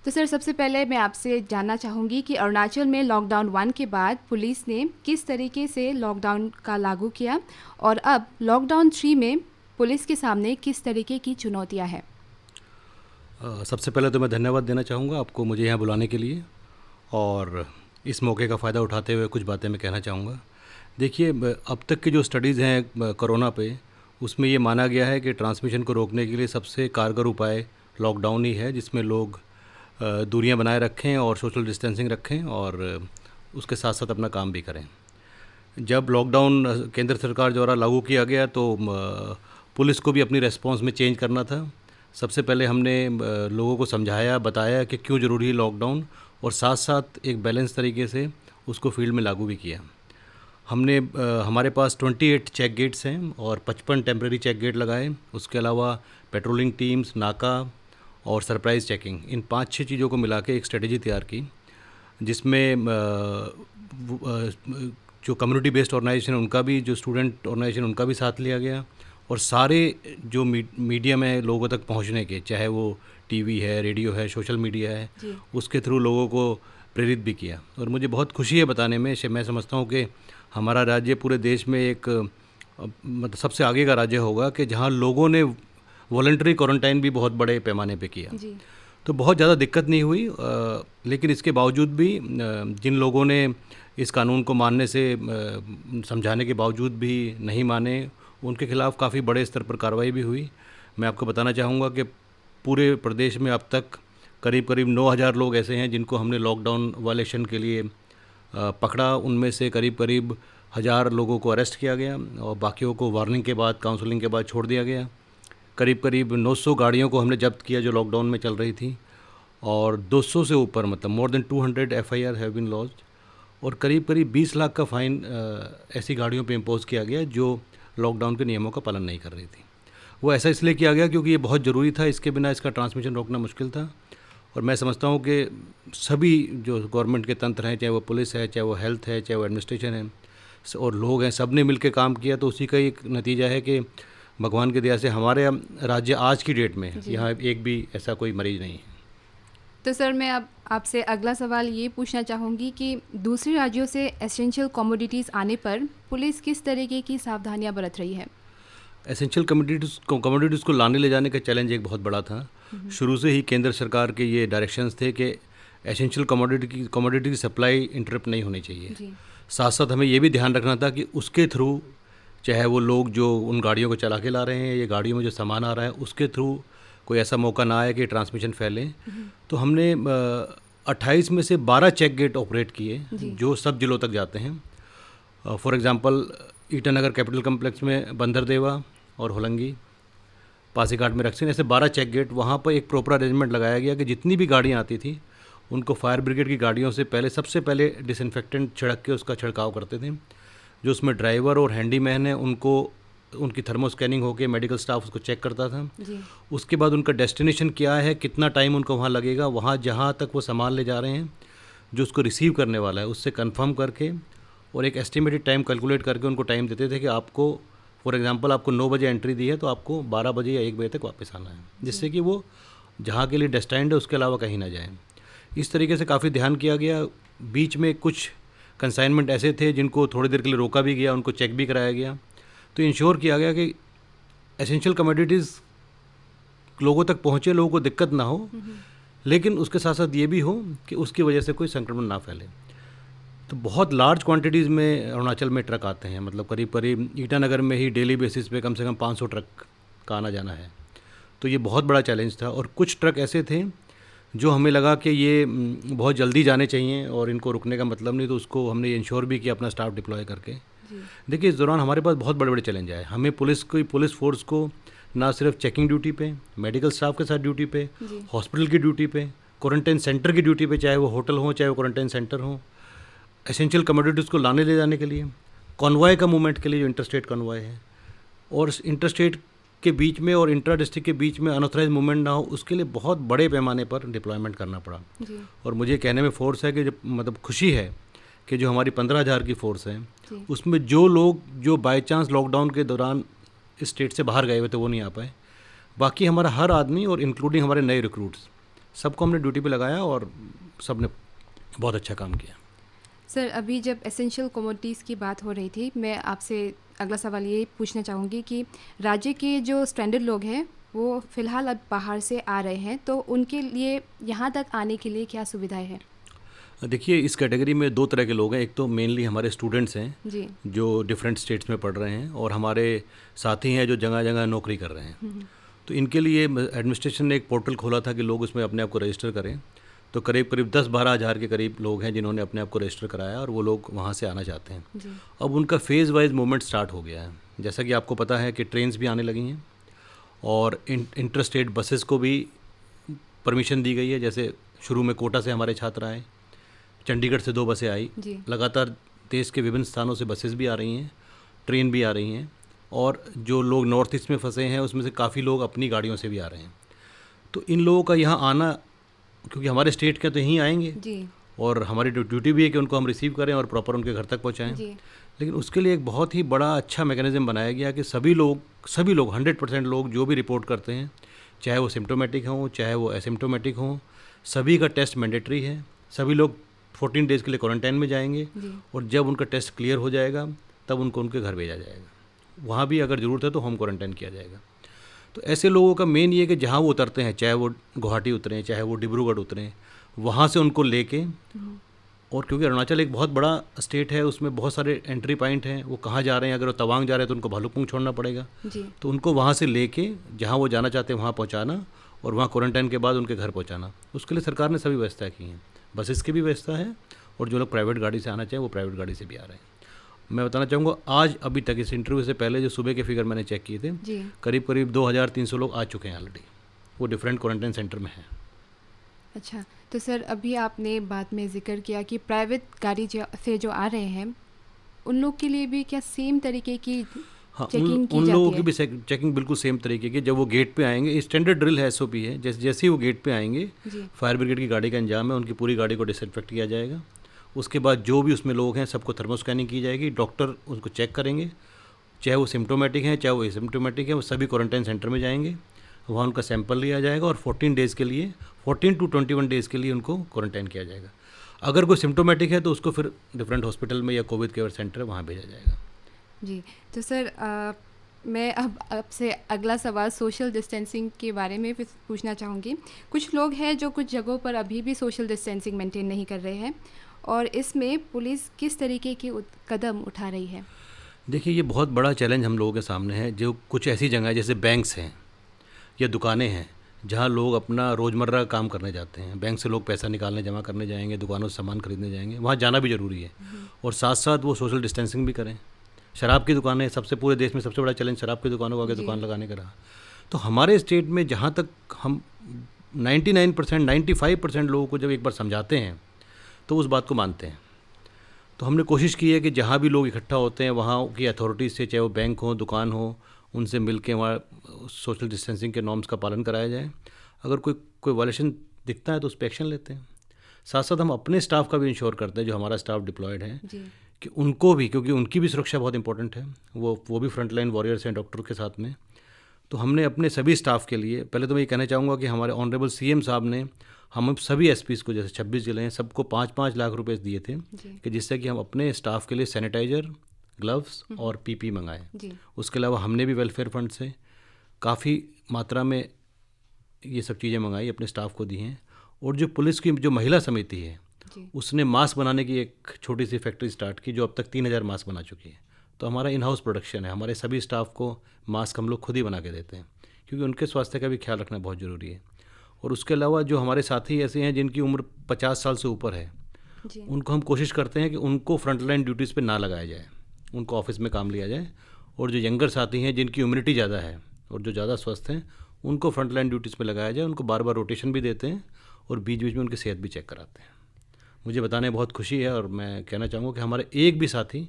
तो सर, सबसे पहले मैं आपसे जानना चाहूँगी कि अरुणाचल में लॉकडाउन 1 के बाद पुलिस ने किस तरीके से लॉकडाउन का लागू किया और अब लॉकडाउन 3 में पुलिस के सामने किस तरीके की चुनौतियाँ हैं? सबसे पहले तो मैं धन्यवाद देना चाहूँगा आपको मुझे यहाँ बुलाने के लिए, और इस मौके का फ़ायदा उठाते हुए कुछ बातें मैं कहना चाहूँगा। देखिए, अब तक की जो स्टडीज़ हैं कोरोना पे, उसमें ये माना गया है कि ट्रांसमिशन को रोकने के लिए सबसे कारगर उपाय लॉकडाउन ही है, जिसमें लोग दूरियां बनाए रखें और सोशल डिस्टेंसिंग रखें, और उसके साथ साथ अपना काम भी करें। जब लॉकडाउन केंद्र सरकार द्वारा लागू किया गया तो पुलिस को भी अपनी रेस्पॉन्स में चेंज करना था। सबसे पहले हमने लोगों को समझाया, बताया कि क्यों ज़रूरी है लॉकडाउन, और साथ साथ एक बैलेंस तरीके से उसको फील्ड में लागू भी किया। हमने हमारे पास 28 चेक गेट्स हैं और 55 टेम्प्रेरी चेक गेट लगाए। उसके अलावा पेट्रोलिंग टीम्स, नाका और सरप्राइज़ चेकिंग, इन 5-6 चीज़ों को मिला के एक स्ट्रेटजी तैयार की, जिसमें जो कम्युनिटी बेस्ड ऑर्गेनाइजेशन है उनका भी, जो स्टूडेंट ऑर्गेनाइजेशन उनका भी साथ लिया गया, और सारे जो मीडियम है लोगों तक पहुंचने के, चाहे वो टीवी है, रेडियो है, सोशल मीडिया है, उसके थ्रू लोगों को प्रेरित भी किया। और मुझे बहुत खुशी है बताने में, मैं समझता हूँ कि हमारा राज्य पूरे देश में एक मतलब सबसे आगे का राज्य होगा कि जहाँ लोगों ने वॉलंटरी क्वारंटाइन भी बहुत बड़े पैमाने पे किया। तो बहुत ज़्यादा दिक्कत नहीं हुई, लेकिन इसके बावजूद भी जिन लोगों ने इस कानून को मानने से समझाने के बावजूद भी नहीं माने, उनके खिलाफ़ काफ़ी बड़े स्तर पर कार्रवाई भी हुई। मैं आपको बताना चाहूँगा कि पूरे प्रदेश में अब तक करीब करीब 9,000 लोग ऐसे हैं जिनको हमने लॉकडाउन वायलेशन के लिए पकड़ा। उनमें से करीब करीब 1,000 लोगों को अरेस्ट किया गया और बाकियों को वार्निंग के बाद, काउंसलिंग के बाद छोड़ दिया गया। करीब करीब 900 गाड़ियों को हमने जब्त किया जो लॉकडाउन में चल रही थी, और 200 से ऊपर, मतलब more than 200 FIR have been launched, और करीब करीब 20 लाख का फ़ाइन ऐसी गाड़ियों पे इम्पोज़ किया गया जो लॉकडाउन के नियमों का पालन नहीं कर रही थी। वो ऐसा इसलिए किया गया क्योंकि ये बहुत ज़रूरी था, इसके बिना इसका ट्रांसमिशन रोकना मुश्किल था। और मैं समझता हूँ कि सभी जो गवर्नमेंट के तंत्र हैं, चाहे वो पुलिस है, चाहे वो हेल्थ है, चाहे वो एडमिनिस्ट्रेशन है, और लोग हैं, सब ने मिल के काम किया। तो उसी का एक नतीजा है कि भगवान की दया से हमारे राज्य आज की डेट में यहाँ एक भी ऐसा कोई मरीज़ नहीं है। तो सर, मैं अब आपसे अगला सवाल ये पूछना चाहूँगी कि दूसरे राज्यों से एसेंशियल कमोडिटीज़ आने पर पुलिस किस तरीके की सावधानियाँ बरत रही है? एसेंशियल कमोडिटीज़ को लाने ले जाने का चैलेंज एक बहुत बड़ा था। शुरू से ही केंद्र सरकार के ये डायरेक्शंस थे कि एसेंशियल कमोडिटी की सप्लाई इंटरप्ट नहीं होनी चाहिए। साथ साथ हमें ये भी ध्यान रखना था कि उसके थ्रू, चाहे वो लोग जो उन गाड़ियों को चला के ला रहे हैं, ये गाड़ियों में जो सामान आ रहा है, उसके थ्रू कोई ऐसा मौका ना आए कि ट्रांसमिशन फैले। तो हमने 28 में से 12 चेक गेट ऑपरेट किए जो सब जिलों तक जाते हैं। For example, Itanagar capital complex में बंदरदेवा और होलंगी, पासीघाट में रक्सिन, ऐसे 12 चेक गेट। वहाँ पर एक प्रॉपर अरेंजमेंट लगाया गया कि जितनी भी गाड़ियाँ आती थी उनको फायर ब्रिगेड की गाड़ियों से सबसे पहले डिसइंफेक्टेंट छिड़क के उसका छिड़काव करते थे। जो उसमें ड्राइवर और हैंडीमैन है उनको, उनकी थर्मो स्कैनिंग होकर मेडिकल स्टाफ उसको चेक करता था। उसके बाद उनका डेस्टिनेशन क्या है, कितना टाइम उनको वहाँ लगेगा, वहाँ जहाँ तक वो सामान ले जा रहे हैं, जो उसको रिसीव करने वाला है उससे कंफर्म करके, और एक एस्टिमेटेड टाइम कैलकुलेट करके उनको टाइम देते थे कि आपको, फॉर एग्जांपल, आपको 9 बजे एंट्री दी है तो आपको 12 बजे या 1 बजे तक वापस आना है, जिससे कि वो जहाँ के लिए डेस्टाइंड है उसके अलावा कहीं ना जाए। इस तरीके से काफ़ी ध्यान किया गया। बीच में कुछ कंसाइनमेंट ऐसे थे जिनको थोड़ी देर के लिए रोका भी गया, उनको चेक भी कराया गया। तो इंश्योर किया गया कि एसेंशियल कमोडिटीज़ लोगों तक पहुँचे, लोगों को दिक्कत ना हो, लेकिन उसके साथ साथ ये भी हो कि उसकी वजह से कोई संक्रमण ना फैले। तो बहुत लार्ज क्वांटिटीज़ में अरुणाचल में ट्रक आते हैं, मतलब करीब करीब ईटानगर में ही डेली बेसिस पे कम से कम 500 ट्रक का आना जाना है। तो ये बहुत बड़ा चैलेंज था। और कुछ ट्रक ऐसे थे जो हमें लगा कि ये बहुत जल्दी जाने चाहिए और इनको रुकने का मतलब नहीं, तो उसको हमने इंश्योर भी किया अपना स्टाफ डिप्लॉय करके। देखिए, इस दौरान हमारे पास बहुत बड़े बड़े चैलेंज आए। हमें पुलिस फोर्स को ना सिर्फ चेकिंग ड्यूटी पे, मेडिकल स्टाफ के साथ ड्यूटी पे, हॉस्पिटल की ड्यूटी पे, क्वारंटाइन सेंटर की ड्यूटी पे, चाहे वो होटल हो चाहे वो क्वारंटाइन सेंटर हो, एसेंशियल कमोडिटीज़ को लाने ले जाने के लिए, कॉन्वॉय का मूवमेंट के लिए जो इंटरस्टेट कॉन्वॉय है, और इंटरस्टेट के बीच में और इंट्रा डिस्ट्रिक्ट के बीच में अनऑथराइज मूवमेंट ना हो, उसके लिए बहुत बड़े पैमाने पर डिप्लॉयमेंट करना पड़ा। और मुझे कहने में फोर्स है कि मतलब खुशी है कि जो हमारी 15,000 की फोर्स है, उसमें जो लोग जो बाय चांस लॉकडाउन के दौरान स्टेट से बाहर गए हुए थे वो नहीं आ पाए, बाकी हमारा हर आदमी, और इंक्लूडिंग हमारे नए रिक्रूट्स, सबको हमने ड्यूटी पे लगाया और सब ने बहुत अच्छा काम किया। सर, अभी जब एसेंशियल कमोडिटीज़ की बात हो रही थी, मैं आपसे अगला सवाल ये पूछना चाहूँगी कि राज्य के जो स्ट्रैंडेड लोग हैं वो फ़िलहाल अब बाहर से आ रहे हैं, तो उनके लिए यहाँ तक आने के लिए क्या सुविधाएं हैं? देखिए, इस कैटेगरी में 2 तरह के लोग हैं। एक तो मेनली हमारे स्टूडेंट्स हैं जी। जो डिफरेंट स्टेट्स में पढ़ रहे हैं, और हमारे साथी हैं जो जगह-जगह नौकरी कर रहे हैं। तो इनके लिए एडमिनिस्ट्रेशन ने एक पोर्टल खोला था कि लोग उसमें अपने आप को रजिस्टर करें। तो करीब 10-12 हज़ार के करीब लोग हैं जिन्होंने अपने आप को रजिस्टर कराया और वो लोग वहाँ से आना चाहते हैं। जी। अब उनका फेज़ वाइज मूवमेंट स्टार्ट हो गया है। जैसा कि आपको पता है कि ट्रेन्स भी आने लगी हैं और इंटर स्टेट बसेस को भी परमिशन दी गई है। जैसे शुरू में कोटा से हमारे छात्र आए, चंडीगढ़ से 2 बसें आई, जी। लगातार देश के विभिन्न स्थानों से बसेस भी आ रही हैं, ट्रेन भी आ रही हैं, और जो लोग नॉर्थ ईस्ट में फंसे हैं उसमें से काफ़ी लोग अपनी गाड़ियों से भी आ रहे हैं। तो इन लोगों का यहाँ आना, क्योंकि हमारे स्टेट के तो यहीं आएंगे जी। और हमारी ड्यूटी भी है कि उनको हम रिसीव करें और प्रॉपर उनके घर तक पहुँचाएँ। जी। लेकिन उसके लिए एक बहुत ही बड़ा अच्छा मैकेनिज़्म बनाया गया कि सभी लोग 100% लोग जो भी रिपोर्ट करते हैं, चाहे वो सिम्टोमेटिक हों चाहे वो एसिम्टोमेटिक हों, सभी का टेस्ट मैंडेटरी है। सभी लोग 14 डेज़ के लिए क्वारंटाइन में जाएंगे और जब उनका टेस्ट क्लियर हो जाएगा तब उनको उनके घर भेजा जाएगा। वहाँ भी अगर ज़रूरत है तो होम क्वारंटाइन किया जाएगा। तो ऐसे लोगों का मेन ये है कि जहाँ वो उतरते हैं, चाहे वो गुवाहाटी उतरें चाहे वो डिब्रूगढ़ उतरें, वहाँ से उनको लेके, और क्योंकि अरुणाचल एक बहुत बड़ा स्टेट है, उसमें बहुत सारे एंट्री पॉइंट हैं, वो कहाँ जा रहे हैं, अगर वो तवांग जा रहे हैं तो उनको भालुकपोंग छोड़ना पड़ेगा। जी। तो उनको वहाँ से लेके जहाँ वो जाना चाहते हैं वहाँ पहुँचाना और वहाँ क्वारंटाइन के बाद उनके घर पहुँचाना, उसके लिए सरकार ने सभी व्यवस्था की हैं। बसेस की भी व्यवस्था है और जो लोग प्राइवेट गाड़ी से आना चाहें वो प्राइवेट गाड़ी से भी आ रहे हैं। मैं बताना चाहूँगा, आज अभी तक इस इंटरव्यू से पहले जो सुबह के फिगर मैंने चेक किए थे, जी। करीब 2300 लोग आ चुके हैं ऑलरेडी, वो डिफरेंट क्वारंटाइन सेंटर में हैं। अच्छा, तो सर अभी आपने बाद में जिक्र किया कि प्राइवेट गाड़ी से जो आ रहे हैं उन लोग के लिए भी क्या सेम तरीके की हाँ, चेकिंग की उन लोगों जाती की है? भी चेकिंग बिल्कुल सेम तरीके की। जब वो गेट पे आएंगे, स्टैंडर्ड ड्रिल है, SOP है, जैसे ही वो गेट पे आएंगे, जी। फायर ब्रिगेड की गाड़ी का इंतजाम है, उनकी पूरी गाड़ी को डिसइंफेक्ट किया जाएगा। उसके बाद जो भी उसमें लोग हैं सबको थर्मो स्कैनिंग की जाएगी, डॉक्टर उनको चेक करेंगे, चाहे वो सिम्टोमेटिक हैं चाहे वो एसिम्टोमेटिक है, वो सभी क्वारंटाइन सेंटर में जाएंगे, वहाँ उनका सैंपल लिया जाएगा और 14 डेज़ के लिए, 14 to 21 डेज़ के लिए उनको क्वारंटाइन किया जाएगा। अगर कोई सिम्टोमेटिक है तो उसको फिर डिफरेंट हॉस्पिटल में या कोविड केयर सेंटर वहाँ भेजा जाएगा। जी। तो सर मैं अब आपसे अगला सवाल सोशल डिस्टेंसिंग के बारे में पूछना चाहूँगी। कुछ लोग हैं जो कुछ जगहों पर अभी भी सोशल डिस्टेंसिंग मेंटेन नहीं कर रहे हैं, और इसमें पुलिस किस तरीके के कदम उठा रही है? देखिए, ये बहुत बड़ा चैलेंज हम लोगों के सामने है। जो कुछ ऐसी जगह है जैसे बैंक्स हैं या दुकानें हैं जहाँ लोग अपना रोज़मर्रा का काम करने जाते हैं, बैंक से लोग पैसा निकालने जमा करने जाएंगे, दुकानों से सामान खरीदने जाएंगे, वहाँ जाना भी ज़रूरी है और साथ साथ वो सोशल डिस्टेंसिंग भी करें। शराब की दुकानें, सबसे पूरे देश में सबसे बड़ा चैलेंज शराब की दुकानों को आगे दुकान लगाने का रहा। तो हमारे स्टेट में जहाँ तक हम 99%, 95% लोगों को जब एक बार समझाते हैं तो उस बात को मानते हैं। तो हमने कोशिश की है कि जहाँ भी लोग इकट्ठा होते हैं वहाँ की अथॉरिटीज़ से, चाहे वो बैंक हो दुकान हो, उनसे मिल के वहाँ सोशल डिस्टेंसिंग के नॉर्म्स का पालन कराया जाए। अगर कोई वायलेशन दिखता है तो उस पर एक्शन लेते हैं। साथ साथ हम अपने स्टाफ का भी इंश्योर करते हैं, जो हमारा स्टाफ डिप्लॉयड है, कि उनको भी, क्योंकि उनकी भी सुरक्षा बहुत इंपॉर्टेंट है, वो भी फ्रंटलाइन वॉरियर्स हैं डॉक्टर के साथ में। तो हमने अपने सभी स्टाफ के लिए, पहले तो मैं ये कहना चाहूँगा कि हमारे ऑनरेबल CM साहब ने हम सभी SPs को, जैसे 26 ज़िले हैं, सबको 5-5 लाख रुपए दिए थे कि जिससे कि हम अपने स्टाफ के लिए सैनिटाइज़र, ग्लव्स और PP मंगाएं। उसके अलावा हमने भी वेलफेयर फंड से काफ़ी मात्रा में ये सब चीज़ें मंगाई, अपने स्टाफ को दी हैं। और जो पुलिस की जो महिला समिति है उसने मास्क बनाने की एक छोटी सी फैक्ट्री स्टार्ट की, जो अब तक 3000 मास्क बना चुकी है। तो हमारा इन हाउस प्रोडक्शन है, हमारे सभी स्टाफ को मास्क हम लोग खुद ही बना के देते हैं, क्योंकि उनके स्वास्थ्य का भी ख्याल रखना बहुत ज़रूरी है। और उसके अलावा जो हमारे साथी ऐसे हैं जिनकी उम्र 50 साल से ऊपर है, उनको हम कोशिश करते हैं कि उनको फ्रंटलाइन ड्यूटीज़ पे ना लगाया जाए, उनको ऑफिस में काम लिया जाए। और जो यंगर साथी हैं जिनकी इम्यूनिटी ज़्यादा है और जो ज़्यादा स्वस्थ हैं, उनको फ्रंटलाइन ड्यूटीज़ पे लगाया जाए। उनको बार बार रोटेशन भी देते हैं और बीच बीच में उनकी सेहत भी चेक कराते हैं। मुझे बताने में बहुत खुशी है और मैं कहना चाहूँगा कि हमारे एक भी साथी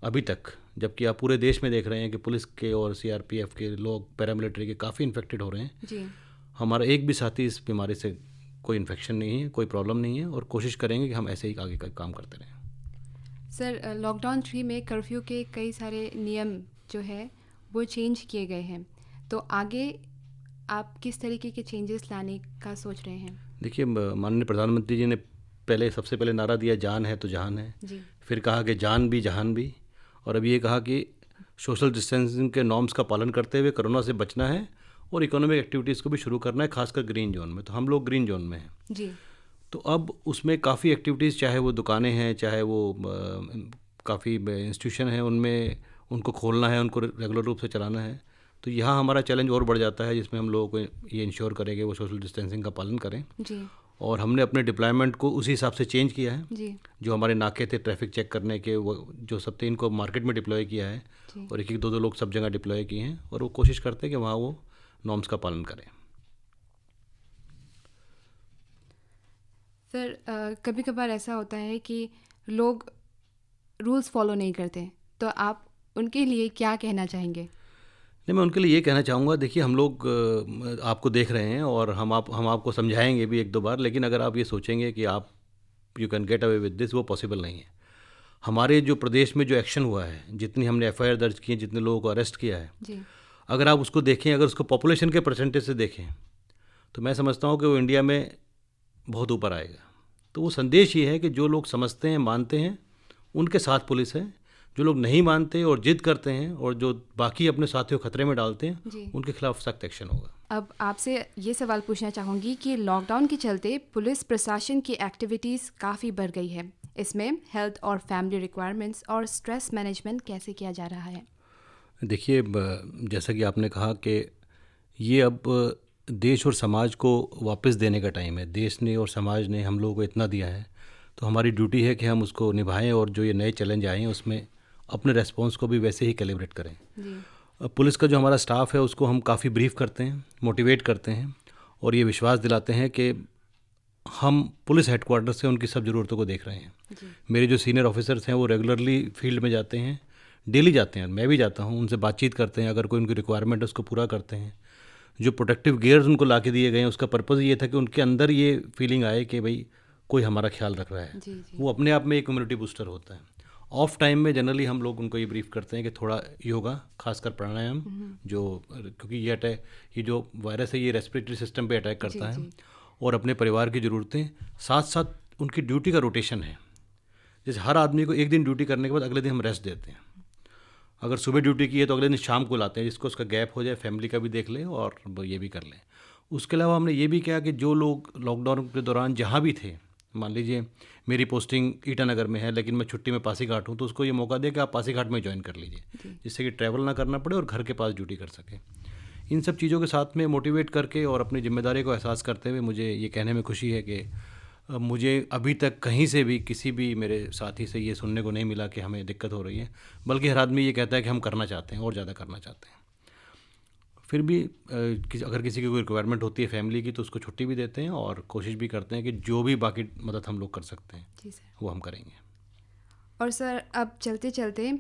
अभी तक, जबकि आप पूरे देश में देख रहे हैं कि पुलिस के और CRPF के लोग, पैरामिलिट्री के काफ़ी इन्फेक्टेड हो रहे हैं, हमारा एक भी साथी इस बीमारी से कोई इन्फेक्शन नहीं है, कोई प्रॉब्लम नहीं है, और कोशिश करेंगे कि हम ऐसे ही आगे का काम करते रहें। सर, लॉकडाउन 3 में कर्फ्यू के कई सारे नियम जो है वो चेंज किए गए हैं, तो आगे आप किस तरीके के चेंजेस लाने का सोच रहे हैं? देखिए, माननीय प्रधानमंत्री जी ने सबसे पहले नारा दिया, जान है तो जहान है। जी। फिर कहा कि जान भी जहान भी, और अब ये कहा कि सोशल डिस्टेंसिंग के नॉर्म्स का पालन करते हुए कोरोना से बचना है और इकोनॉमिक एक्टिविटीज़ को भी शुरू करना है, खासकर ग्रीन जोन में। तो हम लोग ग्रीन जोन में हैं जी। तो अब उसमें काफ़ी एक्टिविटीज़, चाहे वो दुकानें हैं, चाहे वो काफ़ी इंस्टीट्यूशन हैं, उनमें उनको खोलना है, उनको रेगुलर रूप से चलाना है। तो यहाँ हमारा चैलेंज और बढ़ जाता है, जिसमें हम लोगों को ये इंश्योर करें कि वो सोशल डिस्टेंसिंग का पालन करें। जी। और हमने अपने डिप्लॉयमेंट को उसी हिसाब से चेंज किया है। जी। जो हमारे नाके थे ट्रैफिक चेक करने के, वो जो सब थे, इनको मार्केट में डिप्लॉय किया है और एक दो लोग सब जगह डिप्लॉय किए हैं और वो कोशिश करते हैं कि वहाँ वो नॉर्म्स का पालन करें। सर, कभी कभार ऐसा होता है कि लोग रूल्स फॉलो नहीं करते, तो आप उनके लिए क्या कहना चाहेंगे? नहीं, मैं उनके लिए ये कहना चाहूँगा, देखिए हम लोग आपको देख रहे हैं और हम आपको समझाएंगे भी एक दो बार, लेकिन अगर आप ये सोचेंगे कि आप you can get away with this, वो पॉसिबल नहीं है। हमारे जो प्रदेश में जो एक्शन हुआ है, जितनी हमने एफआईआर दर्ज की है, जितने लोगों को अरेस्ट किया है, जी। अगर आप उसको देखें, अगर उसको पॉपुलेशन के परसेंटेज से देखें, तो मैं समझता हूँ कि वो इंडिया में बहुत ऊपर आएगा। तो वो संदेश ये है कि जो लोग समझते हैं, मानते हैं, उनके साथ पुलिस है। जो लोग नहीं मानते और जिद करते हैं और जो बाकी अपने साथियों को खतरे में डालते हैं, उनके खिलाफ सख्त एक्शन होगा। अब आपसे ये सवाल पूछना चाहूँगी कि लॉकडाउन के चलते पुलिस प्रशासन की एक्टिविटीज़ काफ़ी बढ़ गई है। इसमें हेल्थ और फैमिली रिक्वायरमेंट्स और स्ट्रेस मैनेजमेंट कैसे किया जा रहा है? देखिए, जैसा कि आपने कहा कि ये अब देश और समाज को वापस देने का टाइम है। देश ने और समाज ने हम लोगों को इतना दिया है, तो हमारी ड्यूटी है कि हम उसको निभाएं और जो ये नए चैलेंज आए हैं उसमें अपने रेस्पॉन्स को भी वैसे ही कैलिब्रेट करें। जी। पुलिस का जो हमारा स्टाफ है उसको हम काफ़ी ब्रीफ करते हैं, मोटिवेट करते हैं और ये विश्वास दिलाते हैं कि हम पुलिस हेडक्वार्टर से उनकी सब ज़रूरतों को देख रहे हैं। जी। मेरे जो सीनियर ऑफिसर्स हैं वो रेगुलरली फील्ड में जाते हैं, डेली जाते हैं, मैं भी जाता हूँ, उनसे बातचीत करते हैं, अगर कोई उनकी रिक्वायरमेंट है उसको पूरा करते हैं। जो प्रोटेक्टिव गियर्स उनको ला के दिए गए हैं, उसका पर्पज़ ये था कि उनके अंदर ये फीलिंग आए कि भाई कोई हमारा ख्याल रख रहा है। जी। वो अपने आप में एक कम्युनिटी बूस्टर होता है। ऑफ टाइम में जनरली हम लोग उनको ये ब्रीफ करते हैं कि थोड़ा योगा, खासकर प्राणायाम, जो क्योंकि ये जो वायरस है ये रेस्पिरेटरी सिस्टम पे अटैक करता है, और अपने परिवार की ज़रूरतें, साथ साथ उनकी ड्यूटी का रोटेशन है। जैसे हर आदमी को एक दिन ड्यूटी करने के बाद अगले दिन हम रेस्ट देते हैं। अगर सुबह ड्यूटी की है तो अगले दिन शाम को लाते हैं, जिसको उसका गैप हो जाए, फैमिली का भी देख लें और ये भी कर लें। उसके अलावा हमने ये भी किया कि जो लोग लॉकडाउन के दौरान जहाँ भी थे, मान लीजिए मेरी पोस्टिंग ईटानगर में है लेकिन मैं छुट्टी में पासीघाट हूँ, तो उसको ये मौका दे कि आप पासीघाट में ज्वाइन कर लीजिए, जिससे कि ट्रैवल ना करना पड़े और घर के पास ड्यूटी कर सकें। इन सब चीज़ों के साथ में मोटिवेट करके और अपनी जिम्मेदारी को एहसास करते हुए मुझे ये कहने में खुशी है कि मुझे अभी तक कहीं से भी किसी भी मेरे साथी से ये सुनने को नहीं मिला कि हमें दिक्कत हो रही है, बल्कि हर आदमी ये कहता है कि हम करना चाहते हैं और ज़्यादा करना चाहते हैं। फिर भी अगर किसी की कोई रिक्वायरमेंट होती है फैमिली की तो उसको छुट्टी भी देते हैं और कोशिश भी करते हैं कि जो भी बाकी मदद हम लोग कर सकते हैं जी सर, वो हम करेंगे। और सर, अब चलते चलते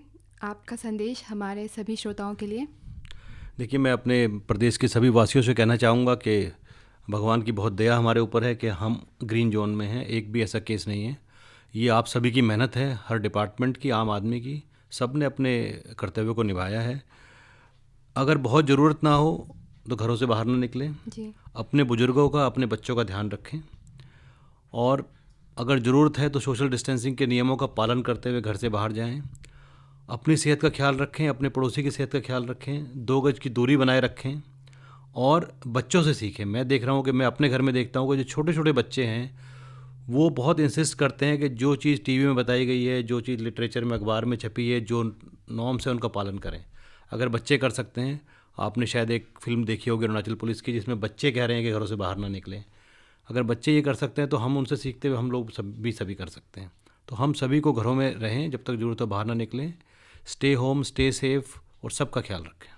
आपका संदेश हमारे सभी श्रोताओं के लिए। देखिए, मैं अपने प्रदेश के सभी वासियों से कहना चाहूँगा कि भगवान की बहुत दया हमारे ऊपर है कि हम ग्रीन जोन में हैं, एक भी ऐसा केस नहीं है। ये आप सभी की मेहनत है, हर डिपार्टमेंट की, आम आदमी की, सब ने अपने कर्तव्यों को निभाया है। अगर बहुत ज़रूरत ना हो तो घरों से बाहर ना निकलें जी। अपने बुजुर्गों का, अपने बच्चों का ध्यान रखें और अगर ज़रूरत है तो सोशल डिस्टेंसिंग के नियमों का पालन करते हुए घर से बाहर जाएं। अपनी सेहत का ख्याल रखें, अपने पड़ोसी की सेहत का ख्याल रखें, 2 गज की दूरी बनाए रखें और बच्चों से सीखें। मैं देख रहा हूँ कि मैं अपने घर में देखता हूँ कि जो छोटे छोटे बच्चे हैं वो बहुत इंसिस्ट करते हैं कि जो चीज़ टीवी में बताई गई है, जो चीज़ लिटरेचर में, अखबार में छपी है, जो नॉर्म्स है उनका पालन करें। अगर बच्चे कर सकते हैं, आपने शायद एक फ़िल्म देखी होगी अरुणाचल पुलिस की, जिसमें बच्चे कह रहे हैं कि घरों से बाहर ना निकलें। अगर बच्चे ये कर सकते हैं तो हम उनसे सीखते हुए हम लोग सभी कर सकते हैं। तो हम सभी को घरों में रहें, जब तक ज़रूरत हो बाहर ना निकलें, स्टे होम, स्टे सेफ और सबका ख्याल रखें।